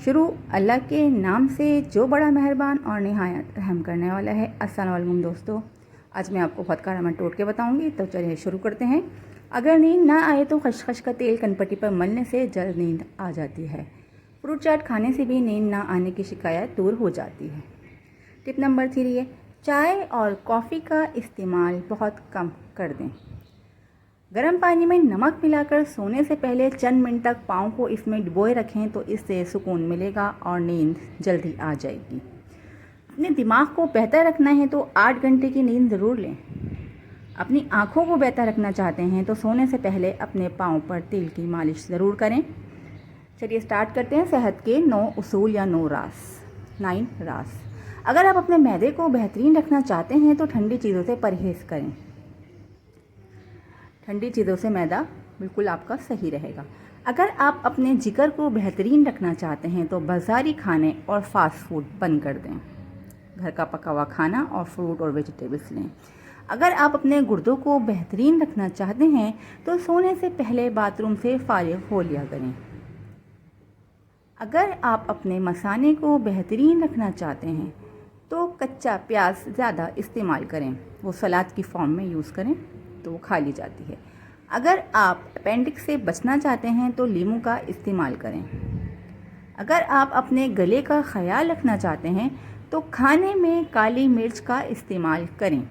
शुरू अल्लाह के नाम से जो बड़ा मेहरबान और निहायत रहम करने वाला है। अस्सलाम वालेकुम दोस्तों, आज मैं आपको बहुत कारगर टोट के बताऊंगी, तो चलिए शुरू करते हैं। अगर नींद ना आए तो खसखस का तेल कनपट्टी पर मलने से जल्द नींद आ जाती है। फ्रूट चाट खाने से भी नींद ना आने की शिकायत दूर हो जाती है। टिप नंबर 3 है, चाय और कॉफ़ी का इस्तेमाल बहुत कम कर दें। गर्म पानी में नमक मिलाकर सोने से पहले चंद मिनट तक पाँव को इसमें डुबोए रखें, तो इससे सुकून मिलेगा और नींद जल्दी आ जाएगी। अपने दिमाग को बेहतर रखना है तो 8 घंटे की नींद ज़रूर लें। अपनी आँखों को बेहतर रखना चाहते हैं तो सोने से पहले अपने पाँव पर तेल की मालिश ज़रूर करें। चलिए स्टार्ट करते हैं सेहत के 9 उसूल या 9 राज। अगर आप अपने मैदे को बेहतरीन रखना चाहते हैं तो ठंडी चीज़ों से परहेज़ करें। ठंडी चीज़ों से मैदा बिल्कुल आपका सही रहेगा। अगर आप अपने जिगर को बेहतरीन रखना चाहते हैं तो बाज़ारी खाने और फास्ट फूड बंद कर दें। घर का पका हुआ खाना और फ्रूट और वेजिटेबल्स लें। अगर आप अपने गुर्दों को बेहतरीन रखना चाहते हैं तो सोने से पहले बाथरूम से फारिग हो लिया करें। अगर आप अपने मसाने को बेहतरीन रखना चाहते हैं तो कच्चा प्याज ज़्यादा इस्तेमाल करें, वो सलाद की फॉर्म में यूज़ करें तो वो खा ली जाती है। अगर आप अपेंडिक्स से बचना चाहते हैं तो नींबू का इस्तेमाल करें। अगर आप अपने गले का ख्याल रखना चाहते हैं तो खाने में काली मिर्च का इस्तेमाल करें।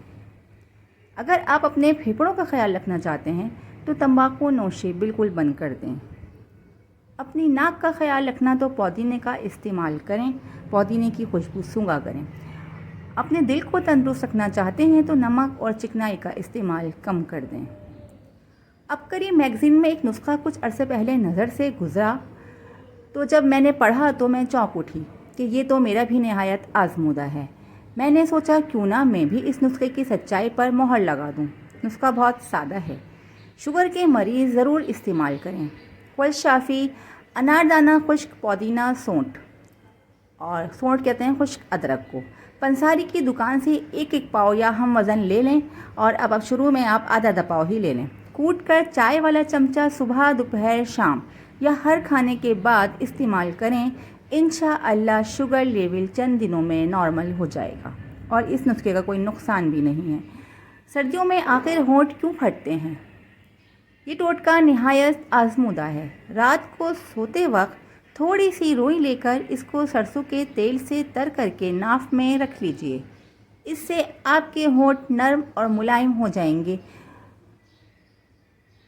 अगर आप अपने फेफड़ों का ख्याल रखना चाहते हैं तो तंबाकू नोशी बिल्कुल बंद कर दें। अपनी नाक का ख्याल रखना तो पुदीने का इस्तेमाल करें, पुदीने की खुशबू सूंघा करें। अपने दिल को तंदुरुस्त रखना चाहते हैं तो नमक और चिकनाई का इस्तेमाल कम कर दें। अब करीब मैगज़ीन में एक नुस्खा कुछ अरसे पहले नज़र से गुज़रा, तो जब मैंने पढ़ा तो मैं चौंक उठी कि ये तो मेरा भी नहायत आजमूदा है। मैंने सोचा क्यों ना मैं भी इस नुस्खे की सच्चाई पर मोहर लगा दूं। नुस्खा बहुत सादा है, शुगर के मरीज़ ज़रूर इस्तेमाल करें। फलशाफी, अनारदाना, खुश्क पुदीना, सौंठ, और सौंठ कहते हैं खुश्क अदरक को, पंसारी की दुकान से एक पाव या हम वज़न ले लें, और अब शुरू में आप आधा पाव ही ले लें। कूट कर चाय वाला चमचा सुबह, दोपहर, शाम या हर खाने के बाद इस्तेमाल करें। इंशाअल्लाह शुगर लेवल चंद दिनों में नॉर्मल हो जाएगा और इस नुस्खे का कोई नुकसान भी नहीं है। सर्दियों में आखिर होंठ क्यों फटते हैं? ये टोटका निहायत आजमूदा है। रात को सोते वक्त थोड़ी सी रुई लेकर इसको सरसों के तेल से तर करके नाक में रख लीजिए। इससे आपके होंठ नरम और मुलायम हो जाएंगे।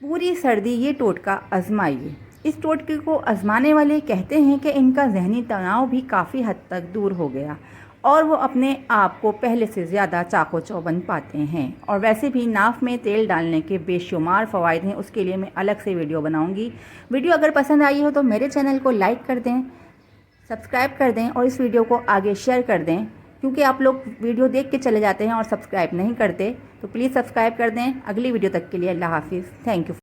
पूरी सर्दी ये टोटका आजमाइए। इस टोटके को आजमाने वाले कहते हैं कि इनका जहनी तनाव भी काफ़ी हद तक दूर हो गया और वो अपने आप को पहले से ज़्यादा चाको चौबंद पाते हैं। और वैसे भी नाक में तेल डालने के बेशुमार फ़वाइद हैं, उसके लिए मैं अलग से वीडियो बनाऊंगी। वीडियो अगर पसंद आई हो तो मेरे चैनल को लाइक कर दें, सब्सक्राइब कर दें और इस वीडियो को आगे शेयर कर दें, क्योंकि आप लोग वीडियो देख के चले जाते हैं और सब्सक्राइब नहीं करते, तो प्लीज़ सब्सक्राइब कर दें। अगली वीडियो तक के लिए अल्लाह हाफिज़। Thank you.